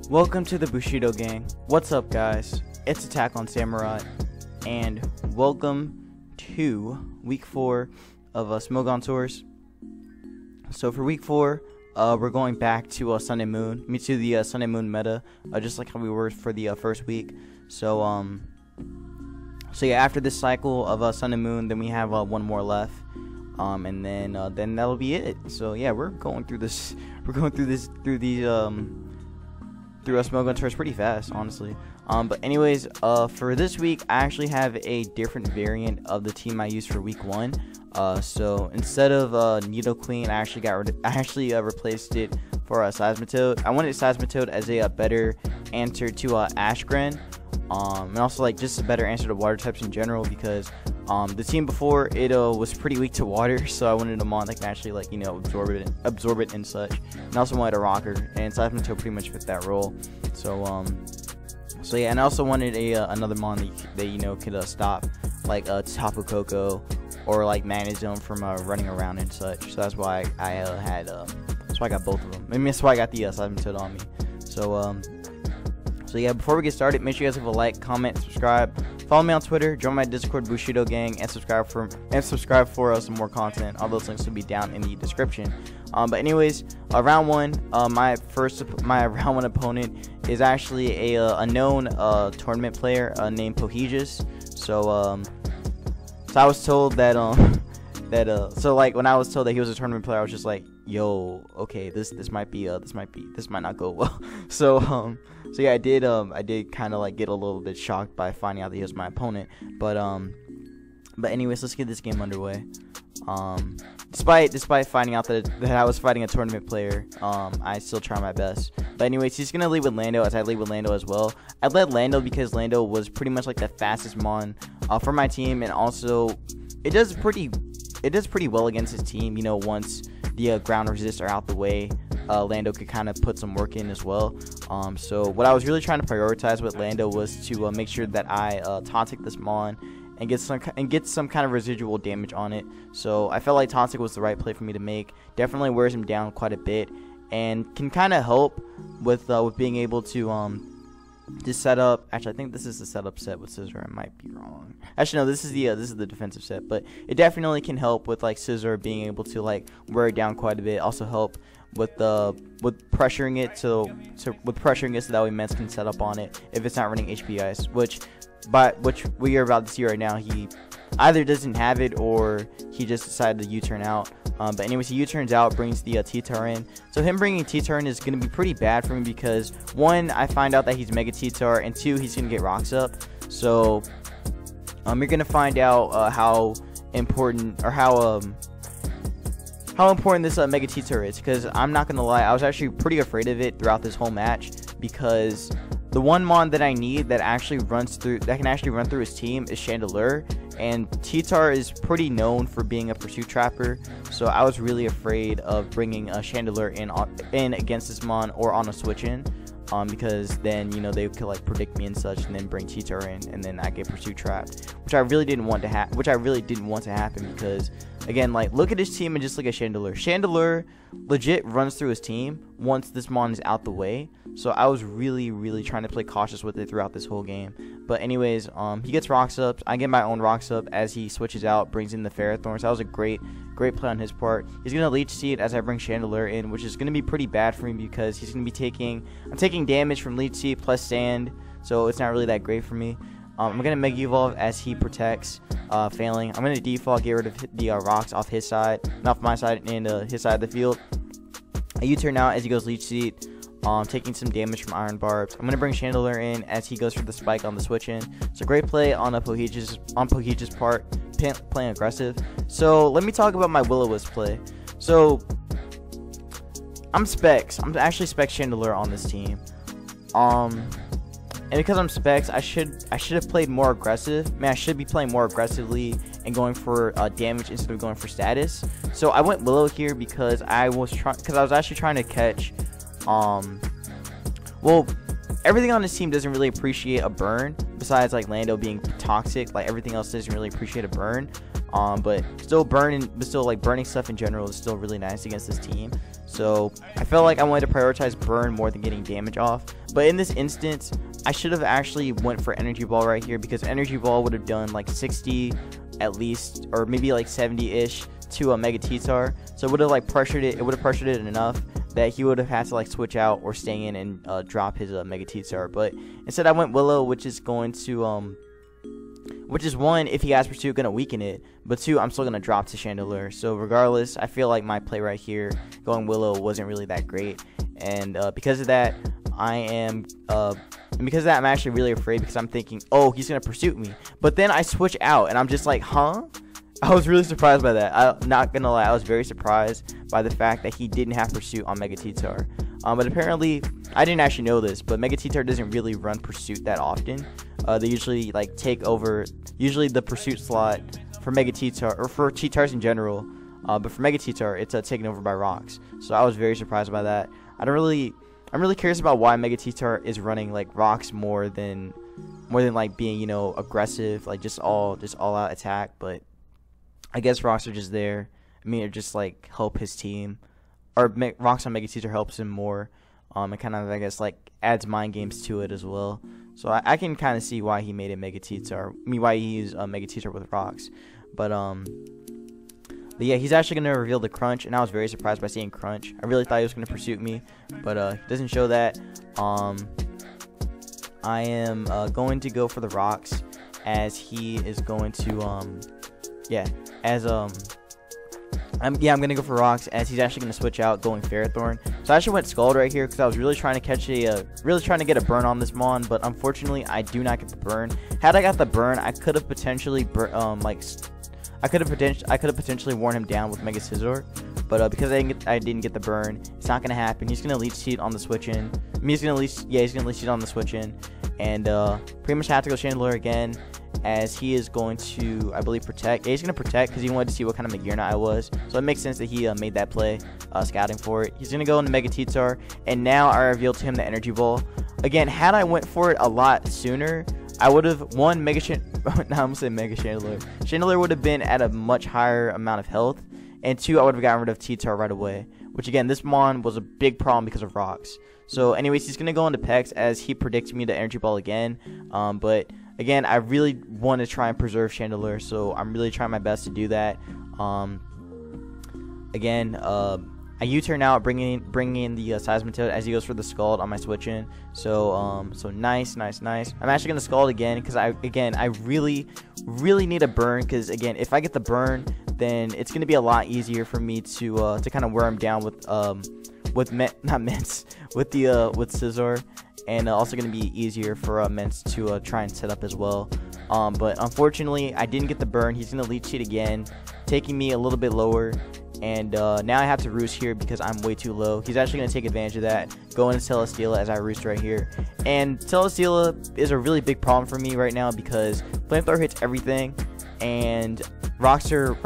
Welcome to the Bushido gang. What's up, guys? It's Attack on Samurai, and welcome to week 4 of Smogon Tours. So for week 4, we're going back to Sun and Moon. To the Sun and Moon meta, just like how we were for the first week. So yeah, after this cycle of Sun and Moon, then we have one more left, and then that'll be it. So yeah, we're going through this. We're going through Smogon Tours pretty fast, honestly. But anyways, for this week, I actually have a different variant of the team I used for week 1. So instead of Needle Queen, I actually replaced it for Seismitoad. I wanted Seismitoad as a better answer to Ashgren, and also like just a better answer to water types in general, because the team before it was pretty weak to water, so I wanted a mon that can actually, like, you know, absorb it and such. And I also wanted a rocker, and Seismitoad pretty much fit that role. So yeah, and I also wanted another mon that you know could stop like Tapu Koko or like Manizone from running around and such. So that's why I had that's why I got both of them. I mean, that's why I got the Seismitoad on me. So yeah, before we get started, make sure you guys leave a like, comment, subscribe. Follow me on Twitter, join my Discord Bushido gang, and subscribe for some more content. All those links will be down in the description. But anyways, round 1, my round 1 opponent is actually a known tournament player named Pohjis. So I was told that so like when I was told that he was a tournament player, I was just like, yo, okay, this might not go well. So yeah, I did kind of like get a little bit shocked by finding out that he was my opponent. But anyways, let's get this game underway. Despite finding out that I was fighting a tournament player, I still try my best. But anyways, he's gonna lead with Lando, as I lead with Lando as well. I led Lando because Lando was pretty much like the fastest mon for my team, and also it does pretty well against his team. You know, once the ground resists are out the way, Lando could kind of put some work in as well. So what I was really trying to prioritize with Lando was to make sure that I taunt this mon and get some kind of residual damage on it. So I felt like taunting was the right play for me to make. Definitely wears him down quite a bit, and can kind of help with being able to just set up. Actually, I think this is the setup set with Scissor. I might be wrong. Actually, no, this is the defensive set, but it definitely can help with like Scissor being able to like wear it down quite a bit. Also help with pressuring it so that way Mets can set up on it if it's not running HP Ice, which we are about to see right now. He either doesn't have it or he just decided to U-turn out. But anyways, he U-turns out, brings the T-Tar in. So him bringing T-Turn is going to be pretty bad for me because 1, I find out that he's Mega T-Tar, and 2, he's going to get rocks up. So you're going to find out how important this Mega T-Tar is, because I'm not going to lie, I was actually pretty afraid of it throughout this whole match, because the one mon that I need that can actually run through his team is Chandelure, and T-Tar is pretty known for being a pursuit trapper. So I was really afraid of bringing a Chandelure in against this mon or on a switch in, because then, you know, they could like predict me and such, and then bring T-Tar in, and then I get pursuit trapped, which I really didn't want to happen. Because again, like, look at his team and just look at Chandelure. Chandelure legit runs through his team once this mon is out the way. So I was really trying to play cautious with it throughout this whole game. But anyways, he gets rocks up. I get my own rocks up as he switches out, brings in the Ferrothorn. So that was a great play on his part. He's gonna Leech Seed as I bring Chandelure in, which is gonna be pretty bad for me because he's gonna be I'm taking damage from Leech Seed plus Sand, so it's not really that great for me. I'm gonna Mega Evolve as he protects, failing. I'm gonna default, get rid of the rocks off his side, not off my side, and his side of the field. I U-turn out as he goes Leech Seed, taking some damage from Iron Barbs. I'm gonna bring Chandelure in as he goes for the spike on the switch in. It's a great play on Pohjis' part, playing aggressive. So let me talk about my Will-O-Wisp play. So I'm actually Specs Chandelure on this team. And because I'm Specs, I should have played more aggressive. I should be playing more aggressively and going for damage instead of going for status. So I went Willow here because I was actually trying to catch. Well, everything on this team doesn't really appreciate a burn, besides like Lando being toxic. Like, everything else doesn't really appreciate a burn. But still burning stuff in general is still really nice against this team. So I felt like I wanted to prioritize burn more than getting damage off. But in this instance, I should have actually went for energy ball right here, because energy ball would have done like 60 at least, or maybe like 70-ish to a Mega T-Tar. So it would have like pressured it. It would have pressured it enough that he would have had to like switch out or stay in and drop his Mega T-Tar. But instead I went Willow, which is going to which is, one, if he has pursuit, gonna weaken it, but two, I'm still gonna drop to Chandelure. So regardless, I feel like my play right here going Willow wasn't really that great, and because of that, I'm actually really afraid, because I'm thinking, oh, he's gonna pursue me. But then I switch out and I'm just like, huh? I was really surprised by that. I'm not gonna lie, I was very surprised by the fact that he didn't have pursuit on Mega T-Tar. But apparently, I didn't actually know this, but Mega T-Tar doesn't really run pursuit that often. They usually like take over, usually the pursuit slot for Mega T-Tar, or for T-Tars in general, but for Mega T-Tar, it's taken over by Rocks. So I was very surprised by that. I'm really curious about why Mega T-Tar is running like Rocks more than like being, you know, aggressive, like just all out attack. But I guess Rocks are just there. I mean, it just like help his team, or Rocks on Mega T-Tar helps him more. It kind of, I guess, like adds mind games to it as well. So I can kind of see why he made it Mega T-Tar. I mean, why he used Mega T-Tar with Rocks. But yeah, he's actually going to reveal the Crunch, and I was very surprised by seeing Crunch. I really thought he was going to pursue me, but he doesn't show that. I am going to go for the Rocks, as he is going to, I'm gonna go for Rocks, as he's actually gonna switch out, going Ferrothorn. So I actually went Scald right here because I was really trying to catch really trying to get a burn on this Mon, but unfortunately I do not get the burn. Had I got the burn, I could have potentially I could have potentially worn him down with Mega Scizor, but because I didn't get the burn, it's not gonna happen. He's gonna Leech Seed on the switch in. I mean, he's gonna Leech Seed on the switch in, and pretty much have to go Chandelure again, as he is going to, I believe, protect. Yeah, he's going to protect because he wanted to see what kind of Magearna I was. So it makes sense that he made that play, scouting for it. He's going to go into Mega T-Tar, and now I revealed to him the Energy Ball. Again, had I went for it a lot sooner, I would have, one, Mega Chandelure. Chandelure would have been at a much higher amount of health, and two, I would have gotten rid of T-Tar right away. Which, again, this Mon was a big problem because of Rocks. So, anyways, he's going to go into Pex, as he predicted me the Energy Ball again. But again, I really want to try and preserve Chandelure, so I'm really trying my best to do that. Again, I U-turn out, bringing in the Seismitoad as he goes for the Scald on my switch in. So nice. I'm actually gonna Scald again because I really need a burn, because again, if I get the burn, then it's gonna be a lot easier for me to kind of wear him down with Scizor. And also going to be easier for Mence to try and set up as well. But unfortunately, I didn't get the burn. He's going to Leech Seed again, taking me a little bit lower. And now I have to Roost here because I'm way too low. He's actually going to take advantage of that, go into Celesteela as I Roost right here. And Celesteela is a really big problem for me right now because Flamethrower hits everything, and rocks are up.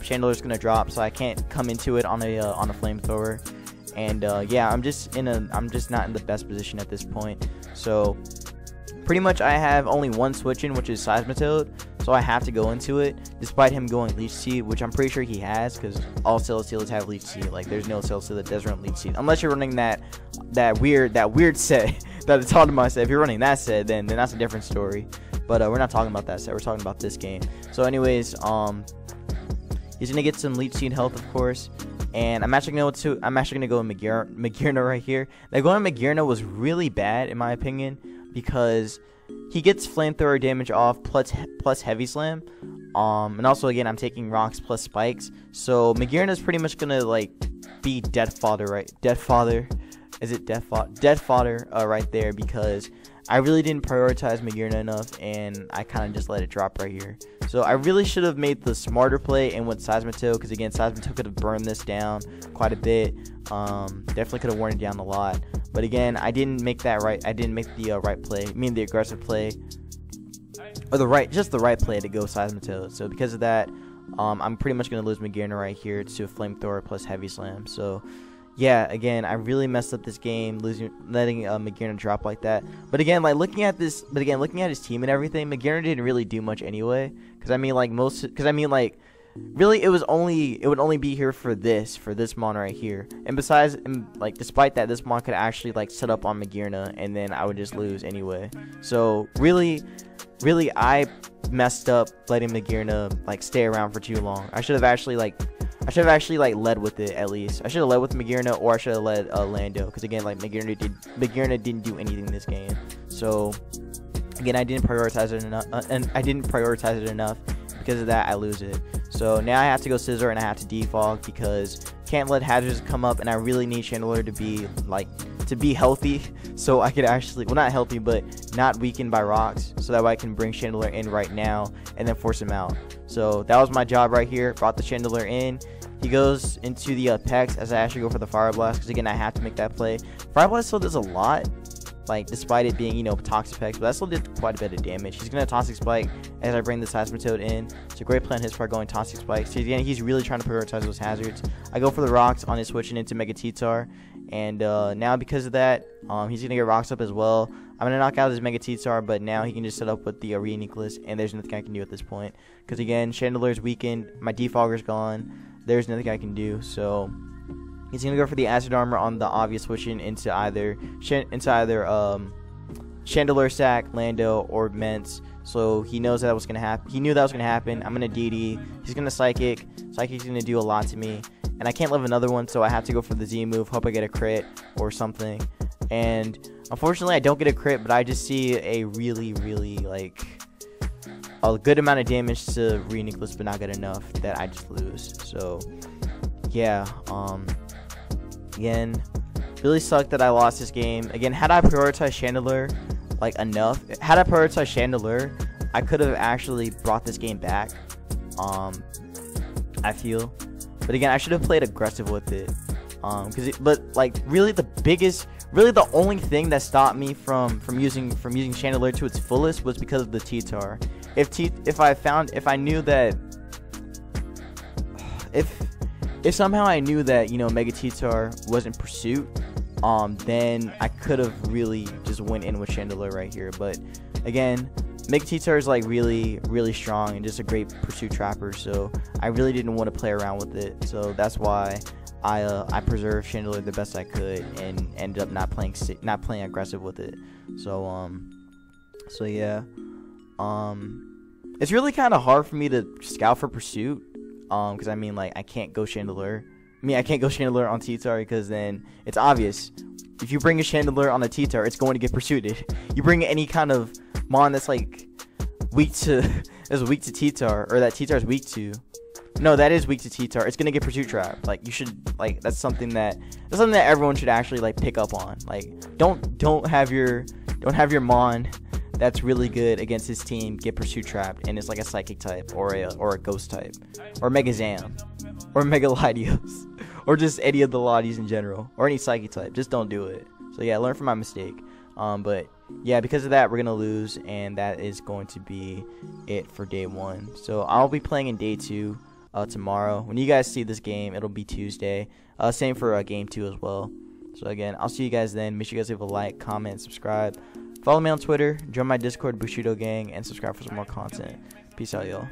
Chandelure's going to drop, so I can't come into it on a Flamethrower. And yeah, I'm just not in the best position at this point. So pretty much I have only one switch in, which is Seismitoad, so I have to go into it, despite him going Leech Seed, which I'm pretty sure he has, because all Celesteelas have Leech Seed. Like, there's no Celesteela that does run Leech Seed, unless you're running that weird set that it's Automa set. If you're running that set, then that's a different story. But we're not talking about that set. We're talking about this game. So anyways, he's gonna get some Leech Seed health, of course. And I'm actually gonna go Magearna right here. Now, going Magearna was really bad in my opinion, because he gets Flamethrower damage off plus Heavy Slam. And also, again, I'm taking Rocks plus Spikes. So Magearna is pretty much gonna like be dead fodder, right? Dead fodder right there, because I really didn't prioritize Magearna enough, and I kind of just let it drop right here. So I really should have made the smarter play and went Seismitoad, because again, Seismitoad could have burned this down quite a bit. Definitely could have worn it down a lot. But again, I didn't make that right. I didn't make the right play. I mean, the aggressive play, or just the right play to go Seismitoad. So because of that, I'm pretty much gonna lose Magearna right here to Flamethrower plus Heavy Slam. So yeah, again, I really messed up this game, letting Magearna drop like that. But again, like looking at his team and everything, Magearna didn't really do much anyway. Because I mean, like really, it would only be here for this mon right here. And besides, like despite that, this mon could actually like set up on Magearna, and then I would just lose anyway. So really, I messed up letting Magearna like stay around for too long. I should have actually led with it at least. I should have led with Magearna, or I should have led Lando, because again, like Magearna didn't do anything this game. So again, I didn't prioritize it enough, because of that I lose it. So now I have to go Scissor and I have to defog, because can't let hazards come up, and I really need Chandelure to be healthy, so I could actually, well, not healthy, but not weakened by rocks, so that way I can bring Chandelure in right now and then force him out. So that was my job right here. Brought the Chandelure in. He goes into the Pex as I actually go for the Fire Blast, because again, I have to make that play. Fire Blast still does a lot, like despite it being, you know, Toxic Pex, but that still did quite a bit of damage. He's gonna Toxic Spike as I bring the Seismitoad in. It's a great play on his part, going Toxic Spike. So again, he's really trying to prioritize those hazards. I go for the rocks on his switching into Mega T-Tar, and now because of that, he's gonna get rocks up as well. I'm gonna knock out his Mega T-Tar, but now he can just set up with the Reuniclus, and there's nothing I can do at this point, because again, Chandelure's weakened, my Defogger's gone. There's nothing I can do. So he's gonna go for the Acid Armor on the obvious switching into either Chandelure Sack, Lando, or Mence. So he knows that was gonna happen. He knew that was gonna happen. I'm gonna DD. He's gonna Psychic. Psychic's gonna do a lot to me, and I can't live another one, so I have to go for the Z move. Hope I get a crit or something. And unfortunately, I don't get a crit, but I just see a really like a good amount of damage to Reuniclus, but not good enough that I just lose. So yeah, again, really sucked that I lost this game. Again, had I prioritized Chandelure like enough, had I prioritized Chandelure, I could have actually brought this game back. I feel, but again, I should have played aggressive with it. But like really the only thing that stopped me from using Chandelure to its fullest was because of the T-Tar. If somehow I knew that, you know, Mega T-Tar was in pursuit, then I could have really just went in with Chandelure right here. But again, Mega T-Tar is like really strong and just a great pursuit trapper, so I really didn't want to play around with it. So that's why I preserved Chandelure the best I could and ended up not playing aggressive with it. So yeah, it's really kind of hard for me to scout for pursuit, because I mean, like, I can't go Chandelure. I can't go Chandelure on T-Tar, because then it's obvious. If you bring a Chandelure on a T-Tar, it's going to get pursuited. You bring any kind of mon that's like weak to T-Tar, or that T-Tar is weak to. No, that is weak to T-Tar. It's gonna get pursuit trapped. Like, you should, like, that's something that everyone should actually like pick up on. Like, don't have your mon that's really good against his team get pursuit trapped, and it's like a Psychic type or a Ghost type, or Mega Zam, or Mega Latios, or just any of the Latios in general, or any Psychic type. Just don't do it. So yeah, learn from my mistake. But yeah, because of that, we're gonna lose, and that is going to be it for day 1. So I'll be playing in day 2 tomorrow. When you guys see this game, it'll be Tuesday. Same for game 2 as well. So again, I'll see you guys then. Make sure you guys leave a like, comment, subscribe. Follow me on Twitter, join my Discord, Bushido Gang, and subscribe for some more content. Peace out, y'all.